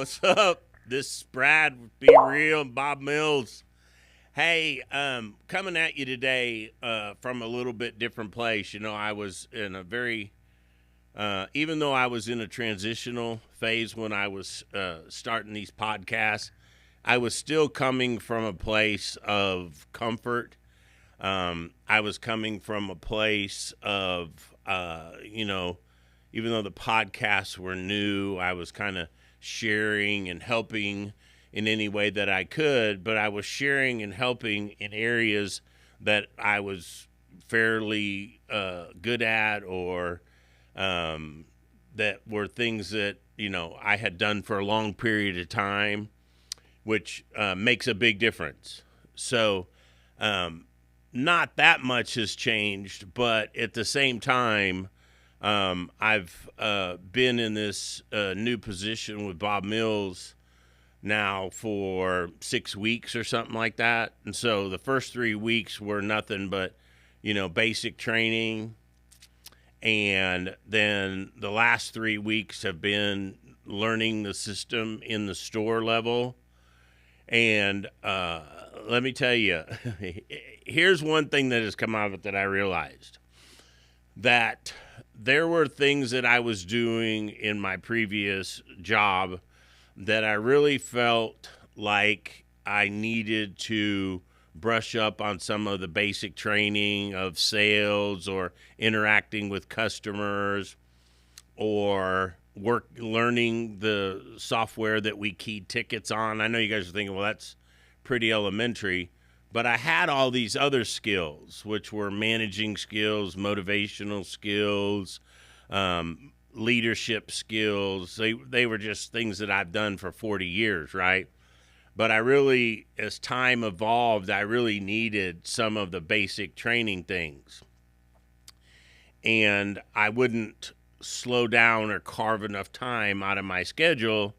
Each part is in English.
What's up? This is Brad with Be Real and Bob Mills. Hey, coming at you today from a little bit different place. I was in a very, even though I was in a transitional phase when I was starting these podcasts, I was still coming from a place of comfort. I was coming from a place of, even though the podcasts were new, I was kind of sharing and helping in any way that I could, but I was sharing and helping in areas that I was fairly good at, or that were things that, I had done for a long period of time, which makes a big difference. So, not that much has changed, but at the same time, I've been in this new position with Bob Mills now for 6 weeks or something like that. And so the first 3 weeks were nothing but, basic training. And then the last 3 weeks have been learning the system in the store level. And let me tell you, here's one thing that has come out of it that I realized. That there were things that I was doing in my previous job that I really felt like I needed to brush up on some of the basic training of sales or interacting with customers or learning the software that we keyed tickets on. I know you guys are thinking, well, that's pretty elementary. But I had all these other skills, which were managing skills, motivational skills, leadership skills. They were just things that I've done for 40 years, right? But I really, as time evolved, I really needed some of the basic training things. And I wouldn't slow down or carve enough time out of my schedule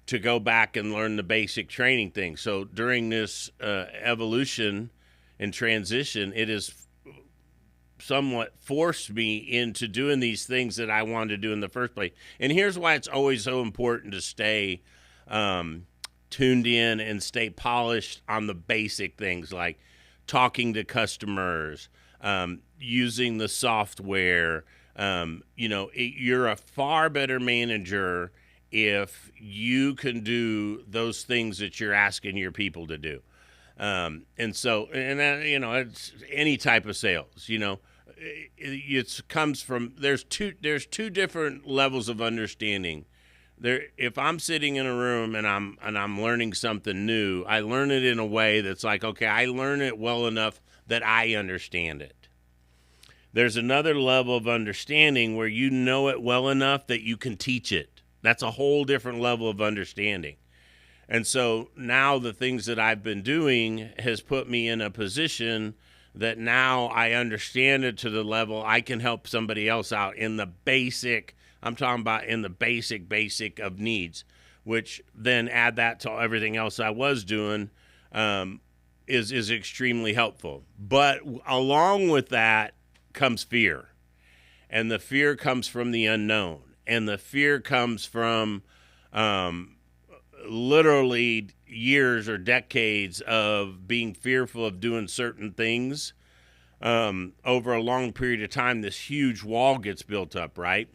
to go back and learn the basic training things. So during this evolution and transition, it has somewhat forced me into doing these things that I wanted to do in the first place. And here's why it's always so important to stay tuned in and stay polished on the basic things like talking to customers, using the software. You're a far better manager if you can do those things that you're asking your people to do. It's any type of sales, it comes from, there's two different levels of understanding there. If I'm sitting in a room and I'm learning something new, I learn it in a way that's like, okay, I learn it well enough that I understand it. There's another level of understanding where you know it well enough that you can teach it. That's a whole different level of understanding. And so now the things that I've been doing has put me in a position that now I understand it to the level I can help somebody else out in the basic, I'm talking about in the basic of needs, which then add that to everything else I was doing is extremely helpful. But along with that comes fear. And the fear comes from the unknown. And the fear comes from literally years or decades of being fearful of doing certain things. Over a long period of time, this huge wall gets built up, right?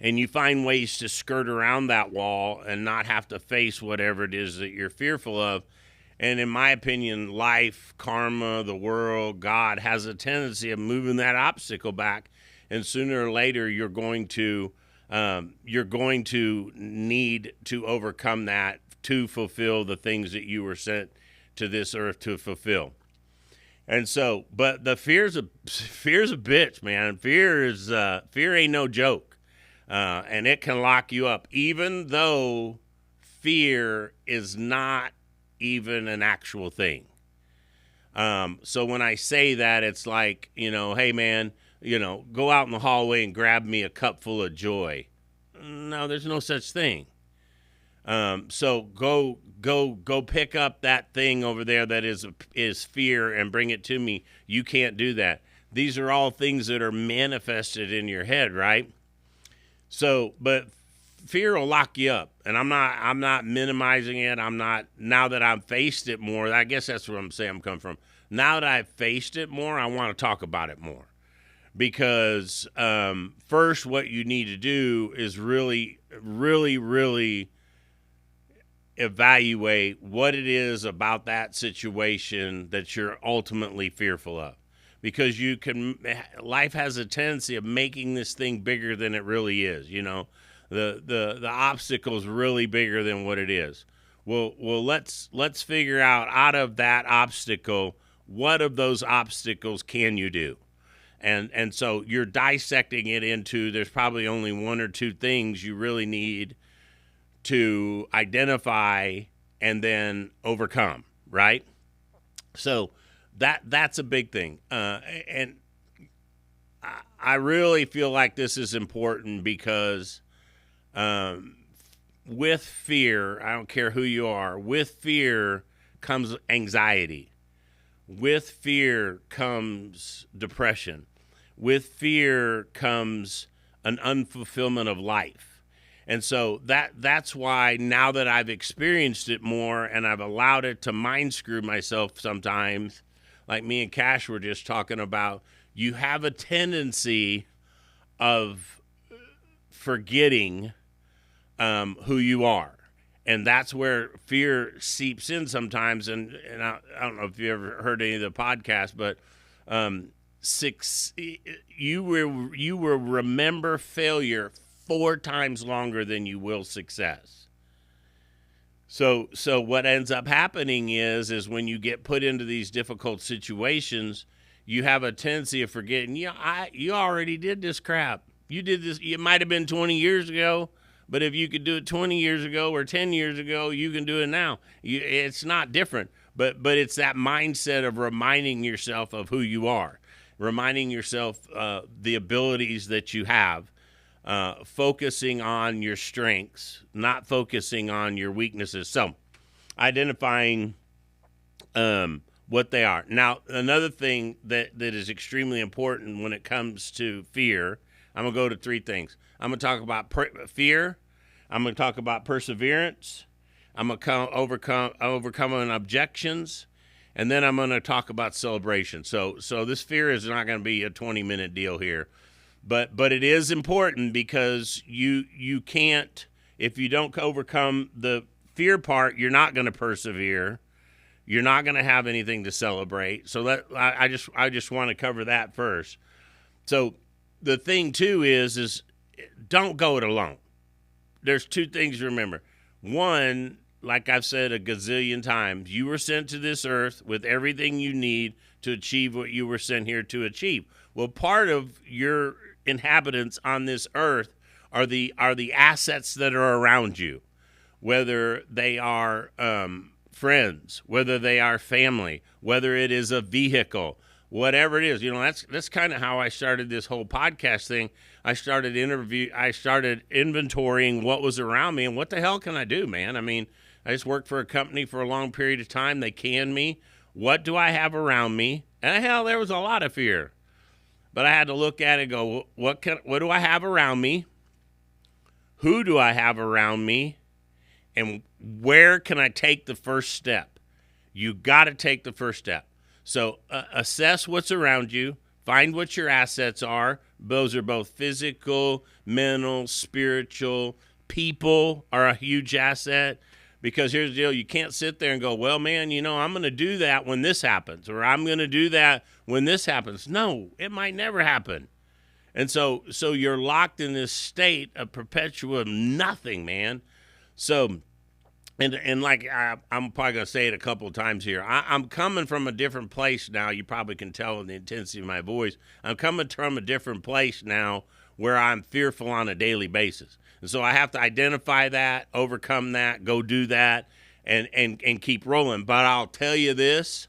And you find ways to skirt around that wall and not have to face whatever it is that you're fearful of. And in my opinion, life, karma, the world, God has a tendency of moving that obstacle back. And sooner or later, you're going to need to overcome that to fulfill the things that you were sent to this earth to fulfill. And so, but the fear's a bitch, man. Fear ain't no joke, and it can lock you up. Even though fear is not even an actual thing. So when I say that, it's like, hey man, go out in the hallway and grab me a cup full of joy. No, there's no such thing. So go pick up that thing over there that is fear and bring it to me. You can't do that. These are all things that are manifested in your head, right? So, but fear will lock you up, and I'm not minimizing it. I'm not, now that I've faced it more. I guess that's what I'm saying. I'm coming from. Now that I've faced it more, I want to talk about it more, because first, what you need to do is really, really, really evaluate what it is about that situation that you're ultimately fearful of, because life has a tendency of making this thing bigger than it really is. The obstacle's really bigger than what it is. Well, let's figure out of that obstacle, what of those obstacles can you do? And so you're dissecting it into, there's probably only one or two things you really need to identify and then overcome, right? So that's a big thing. And I really feel like this is important, because with fear, I don't care who you are, with fear comes anxiety. With fear comes depression. With fear comes an unfulfillment of life. And so that's why, now that I've experienced it more and I've allowed it to mind screw myself sometimes, like me and Cash were just talking about, you have a tendency of forgetting who you are. And that's where fear seeps in sometimes. And I don't know if you ever heard any of the podcasts, but you will remember failure 4 times longer than you will success. So what ends up happening is when you get put into these difficult situations, you have a tendency of forgetting, you already did this crap. You did this. It might have been 20 years ago, but if you could do it 20 years ago or 10 years ago, you can do it now. It's not different, but it's that mindset of reminding yourself of who you are, reminding yourself the abilities that you have, focusing on your strengths, not focusing on your weaknesses. So identifying what they are. Now, another thing that is extremely important when it comes to fear, I'm going to go to 3 things. I'm going to talk about fear. I'm going to talk about perseverance. I'm going to overcoming objections. And then I'm going to talk about celebration. So this fear is not going to be a 20-minute deal here. But it is important, because you can't, if you don't overcome the fear part, you're not going to persevere. You're not going to have anything to celebrate. So I just want to cover that first. So the thing too is don't go it alone. There's 2 things to remember. One, like I've said a gazillion times, you were sent to this earth with everything you need to achieve what you were sent here to achieve. Well, part of your inhabitants on this earth are the assets that are around you, whether they are friends, whether they are family, whether it is a vehicle, whatever it is. That's kind of how I started this whole podcast thing. I started inventorying what was around me, and what the hell can I do, man? I mean, I just worked for a company for a long period of time. They canned me. What do I have around me? And hell, there was a lot of fear. But I had to look at it and go, what do I have around me? Who do I have around me? And where can I take the first step? You got to take the first step. So assess what's around you. Find what your assets are. Those are both physical, mental, spiritual. People are a huge asset. Because here's the deal, you can't sit there and go, well, man, I'm going to do that when this happens, or I'm going to do that when this happens. No, it might never happen. And so you're locked in this state of perpetual nothing, man. So, and like I'm probably going to say it a couple of times here. I'm coming from a different place now. You probably can tell in the intensity of my voice. I'm coming from a different place now where I'm fearful on a daily basis. And so I have to identify that, overcome that, go do that, and keep rolling. But I'll tell you this,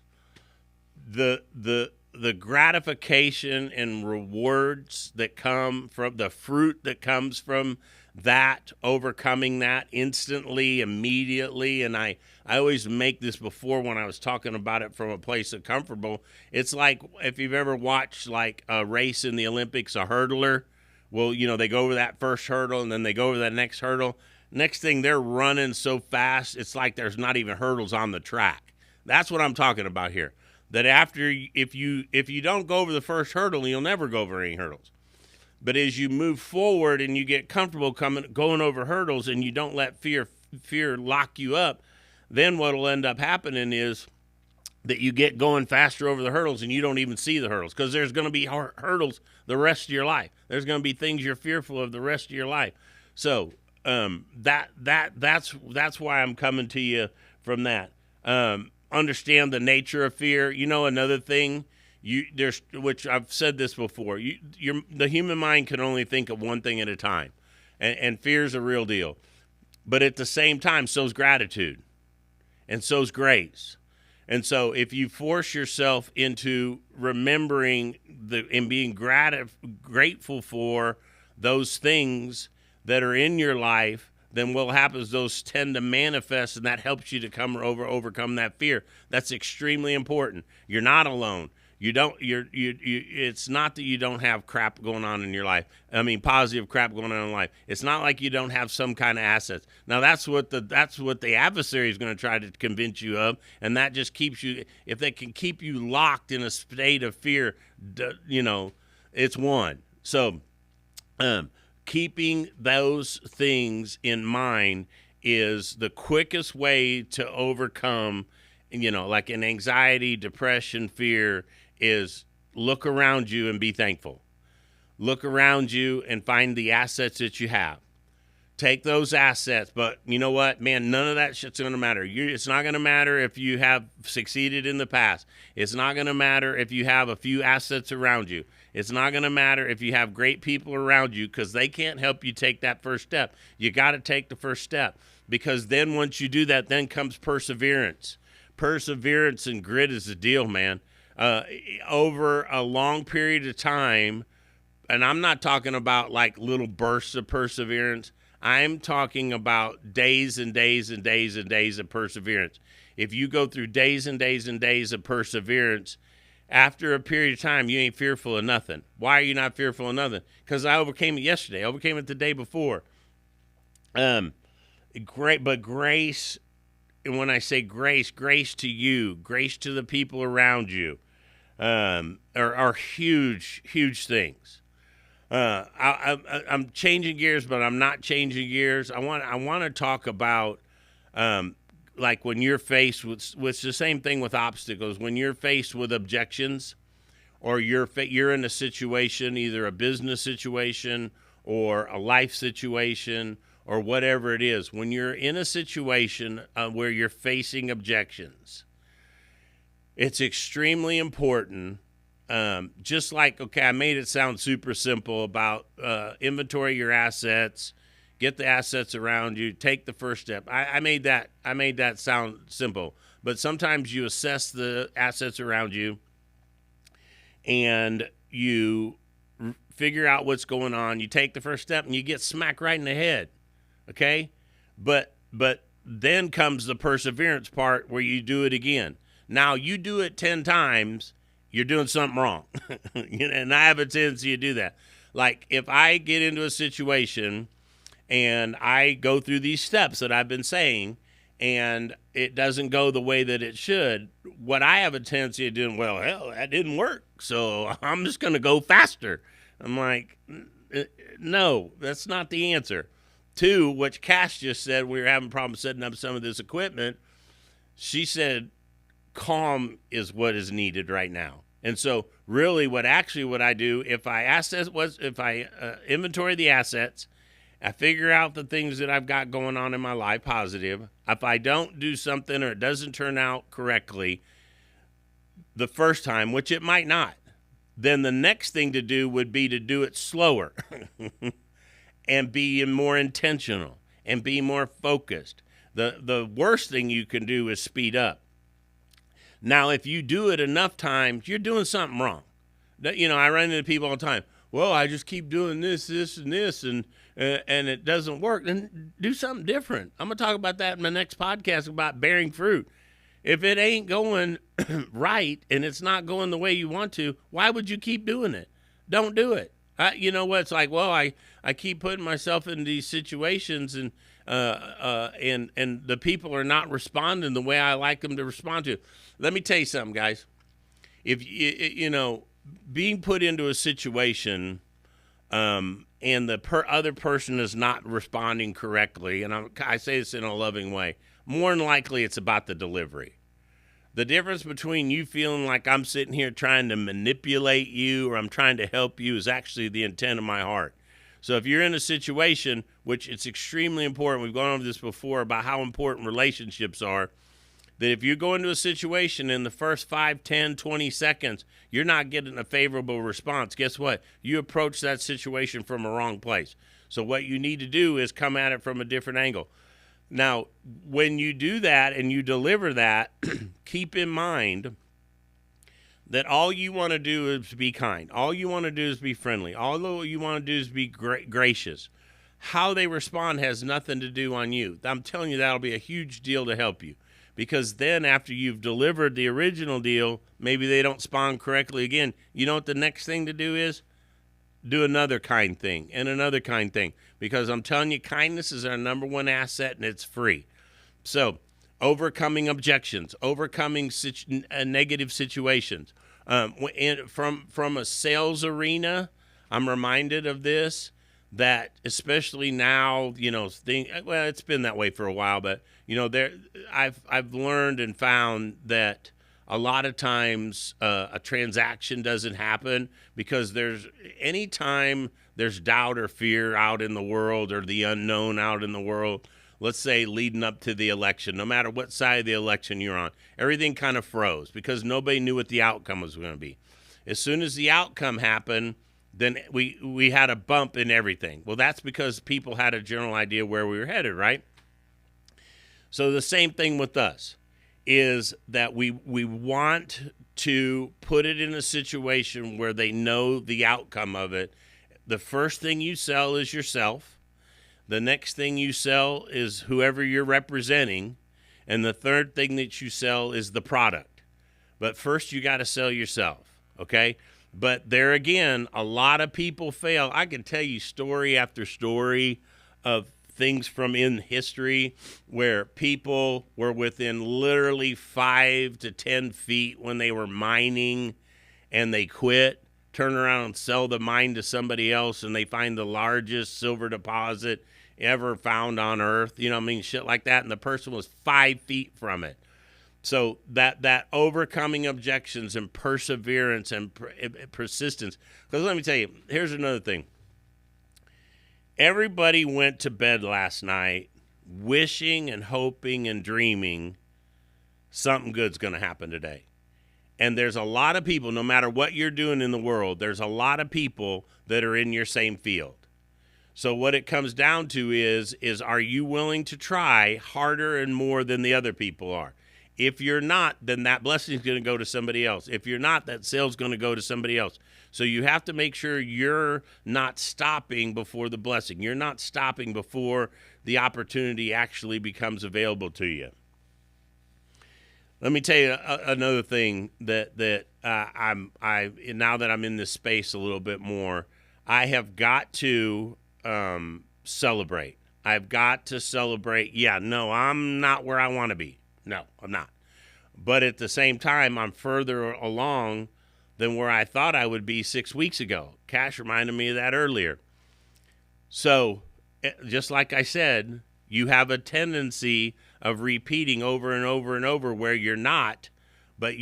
the gratification and rewards that come from the fruit that comes from that, overcoming that instantly, immediately. And I always make this before when I was talking about it from a place of comfortable. It's like if you've ever watched like a race in the Olympics, a hurdler, Well, they go over that first hurdle and then they go over that next hurdle. Next thing, they're running so fast, it's like there's not even hurdles on the track. That's what I'm talking about here. That if you don't go over the first hurdle, you'll never go over any hurdles. But as you move forward and you get comfortable going over hurdles and you don't let fear lock you up, then what will end up happening is that you get going faster over the hurdles and you don't even see the hurdles, because there's going to be hurdles the rest of your life. There's going to be things you're fearful of the rest of your life. So that's why I'm coming to you from that. Understand the nature of fear. Another thing, which I've said this before, the human mind can only think of one thing at a time, and fear's a real deal. But at the same time, so's gratitude, and so's grace. And so if you force yourself into remembering and being grateful for those things that are in your life, then what happens is those tend to manifest, and that helps you to overcome that fear. That's extremely important. You're not alone. It's not that you don't have crap going on in your life. I mean, positive crap going on in life. It's not like you don't have some kind of assets. Now, that's what the adversary is going to try to convince you of, and that just keeps you. If they can keep you locked in a state of fear, it's one. So, keeping those things in mind is the quickest way to overcome, like an anxiety, depression, fear, is look around you and be thankful. Look around you and find the assets that you have. Take those assets, but you know what, man, none of that shit's going to matter. It's not going to matter if you have succeeded in the past. It's not going to matter if you have a few assets around you. It's not going to matter if you have great people around you, because they can't help you take that first step. You got to take the first step, because then once you do that, then comes perseverance. Perseverance and grit is the deal, man. Over a long period of time, and I'm not talking about like little bursts of perseverance. I'm talking about days and days and days and days of perseverance. If you go through days and days and days of perseverance, after a period of time, you ain't fearful of nothing. Why are you not fearful of nothing? Because I overcame it yesterday. I overcame it the day before. But grace, and when I say grace to you, grace to the people around you, are huge, huge things. I'm changing gears, but I'm not changing gears. I want to talk about, like when you're faced with the same thing with obstacles, when you're faced with objections, or you're in a situation, either a business situation or a life situation or whatever it is, when you're in a situation where you're facing objections, it's extremely important. Just like, okay, I made it sound super simple about inventory your assets, get the assets around you, take the first step. I made that sound simple, but sometimes you assess the assets around you and you figure out what's going on. You take the first step and you get smacked right in the head. Okay? But then comes the perseverance part where you do it again. Now you do it 10 times, you're doing something wrong. And I have a tendency to do that. Like if I get into a situation and I go through these steps that I've been saying and it doesn't go the way that it should, what I have a tendency of doing, well, hell, that didn't work, so I'm just going to go faster. I'm like, no, that's not the answer. 2, which Cash just said, we were having problems setting up some of this equipment. She said, calm is what is needed right now. And so really what I do, if I inventory the assets, I figure out the things that I've got going on in my life, positive. If I don't do something or it doesn't turn out correctly the first time, which it might not, then the next thing to do would be to do it slower and be more intentional and be more focused. The worst thing you can do is speed up. Now, if you do it enough times, you're doing something wrong. I run into people all the time. Well, I just keep doing this, and this, and it doesn't work. Then do something different. I'm going to talk about that in my next podcast about bearing fruit. If it ain't going right and it's not going the way you want to, why would you keep doing it? Don't do it. You know what? It's like, well, I keep putting myself in these situations, and the people are not responding the way I like them to respond to. Let me tell you something, guys. If you know, being put into a situation, and the other person is not responding correctly, and I say this in a loving way, more than likely it's about the delivery. The difference between you feeling like I'm sitting here trying to manipulate you or I'm trying to help you is actually the intent of my heart. So if you're in a situation, which it's extremely important, we've gone over this before about how important relationships are, that if you go into a situation in the first 5, 10, 20 seconds, you're not getting a favorable response, guess what? You approach that situation from a wrong place. So what you need to do is come at it from a different angle. Now, when you do that and you deliver that, keep in mind that all you want to do is be kind. All you want to do is be friendly. All you want to do is be gracious. How they respond has nothing to do on you. I'm telling you, that'll be a huge deal to help you. Because then after you've delivered the original deal, maybe they don't respond correctly again. You know what the next thing to do is? Do another kind thing and another kind thing. Because I'm telling you, kindness is our number one asset and it's free. So, overcoming objections, overcoming negative situations. From a sales arena, I'm reminded of this, that especially now, well, it's been that way for a while, but I've learned and found that a lot of times a transaction doesn't happen because anytime there's doubt or fear out in the world or the unknown out in the world, let's say leading up to the election, no matter what side of the election you're on, everything kind of froze because nobody knew what the outcome was going to be. As soon as the outcome happened, then we had a bump in everything. Well, that's because people had a general idea where we were headed, right? So the same thing with us is that we want to put it in a situation where they know the outcome of it. The first thing you sell is yourself. The next thing you sell is whoever you're representing. And the third thing that you sell is the product. But first you got to sell yourself, okay? But there again, a lot of people fail. I can tell you story after story of things from in history where people were within literally 5 to 10 feet when they were mining and they quit, turn around and sell the mine to somebody else and they find the largest silver deposit ever found on earth, shit like that. And the person was 5 feet from it. So that overcoming objections and perseverance and persistence. Because let me tell you, here's another thing. Everybody went to bed last night wishing and hoping and dreaming something good's going to happen today. And there's a lot of people, no matter what you're doing in the world, there's a lot of people that are in your same field. So what it comes down to is are you willing to try harder and more than the other people are? If you're not, then that blessing is going to go to somebody else. If you're not, that sale's going to go to somebody else. So you have to make sure you're not stopping before the blessing. You're not stopping before the opportunity actually becomes available to you. Let me tell you another thing that now that I'm in this space a little bit more, I have got to celebrate. I've got to celebrate. Yeah, no, I'm not where I want to be. No, I'm not. But at the same time, I'm further along than where I thought I would be 6 weeks ago. Cash reminded me of that earlier. So, just like I said, you have a tendency of repeating over and over and over where you're not, but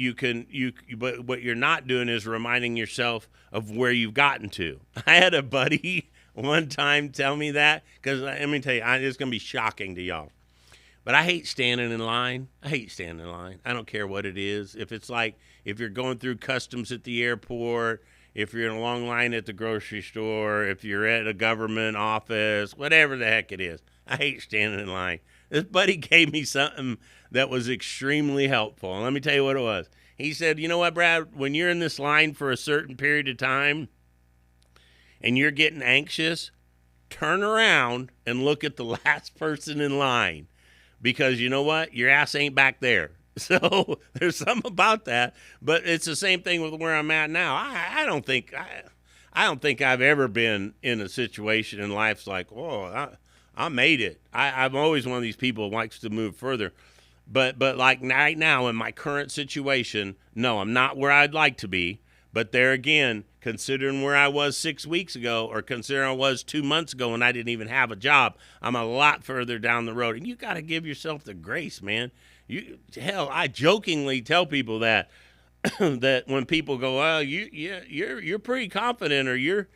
but what you're not doing is reminding yourself of where you've gotten to. I had a buddy one time tell me that, because let me tell you, it's going to be shocking to y'all. But I hate standing in line. I don't care what it is. If you're going through customs at the airport, if you're in a long line at the grocery store, if you're at a government office, whatever the heck it is, I hate standing in line. This buddy gave me something that was extremely helpful. And let me tell you what it was. He said, you know what, Brad, when you're in this line for a certain period of time and you're getting anxious, turn around and look at the last person in line. Because you know what? Your ass ain't back there. So there's something about that. But it's the same thing with where I'm at now. I don't think I don't think I've ever been in a situation in life's like, oh, I made it. I'm always one of these people who likes to move further. But like right now in my current situation, no, I'm not where I'd like to be. But there again, considering where I was 6 weeks ago, or considering I was 2 months ago and I didn't even have a job, I'm a lot further down the road. And you got to give yourself the grace, man. I jokingly tell people that that when people go, "Oh, you're pretty confident," or you're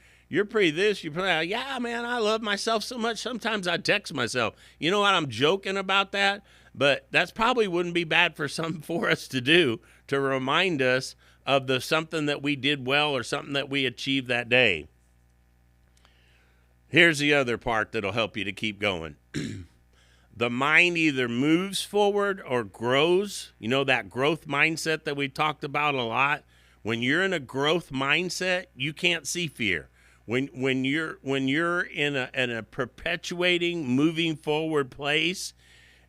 pretty this, you're pretty, yeah, man, I love myself so much. Sometimes I text myself, you know what? I'm joking about that, but that's probably wouldn't be bad for us to do, to remind us of the something that we did well or something that we achieved that day. Here's the other part that'll help you to keep going. The mind either moves forward or grows. You know, that growth mindset that we talked about a lot. When you're in a growth mindset, you can't see fear. When you're in a perpetuating, moving forward place,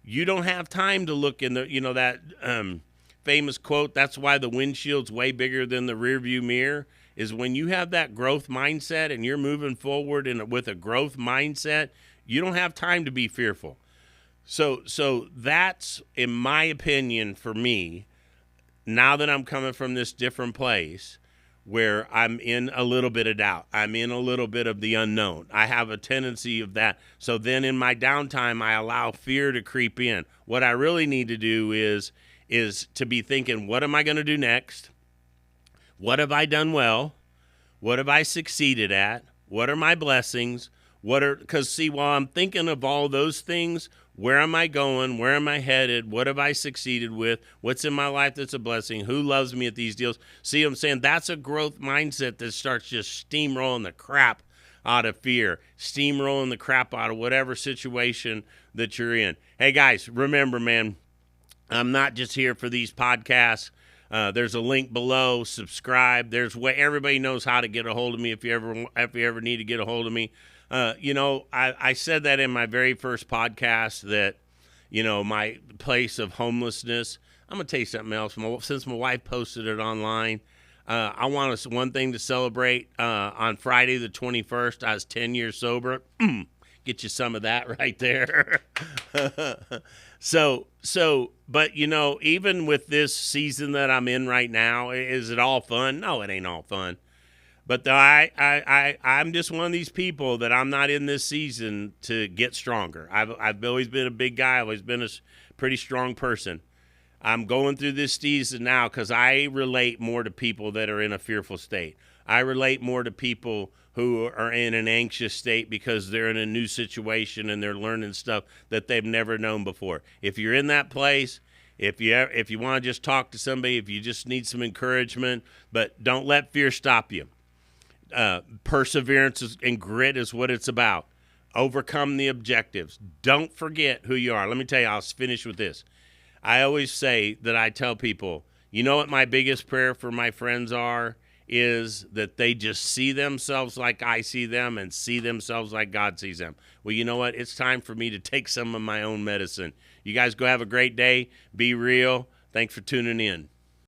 you don't have time to look in the, that famous quote, that's why the windshield's way bigger than the rearview mirror, is when you have that growth mindset and you're moving forward with a growth mindset, you don't have time to be fearful. So that's, in my opinion, for me, now that I'm coming from this different place where I'm in a little bit of doubt, I'm in a little bit of the unknown. I have a tendency of that. So then in my downtime, I allow fear to creep in. What I really need to do is to be thinking, what am I going to do next? What have I done well? What have I succeeded at? What are my blessings? Because see, while I'm thinking of all those things, where am I going? Where am I headed? What have I succeeded with? What's in my life that's a blessing? Who loves me at these deals? See what I'm saying? That's a growth mindset that starts just steamrolling the crap out of fear, steamrolling the crap out of whatever situation that you're in. Hey, guys, remember, man, I'm not just here for these podcasts. There's a link below. Subscribe. There's everybody knows how to get a hold of me if you ever need to get a hold of me. I said that in my very first podcast that, my place of homelessness. I'm going to tell you something else. Since my wife posted it online, I want us one thing to celebrate. On Friday the 21st, I was 10 years sober. Get you some of that right there. But even with this season that I'm in right now, is it all fun? No, it ain't all fun. But I'm just one of these people that I'm not in this season to get stronger. I've always been a big guy. I've always been a pretty strong person. I'm going through this season now because I relate more to people that are in a fearful state. I relate more to people who are in an anxious state because they're in a new situation and they're learning stuff that they've never known before. If you're in that place, if you want to just talk to somebody, if you just need some encouragement, but don't let fear stop you. Perseverance and grit is what it's about. Overcome the objectives. Don't forget who you are. Let me tell you, I'll finish with this. I always say that I tell people, you know what my biggest prayer for my friends is that they just see themselves like I see them and see themselves like God sees them. Well, you know what? It's time for me to take some of my own medicine. You guys go have a great day. Be real. Thanks for tuning in.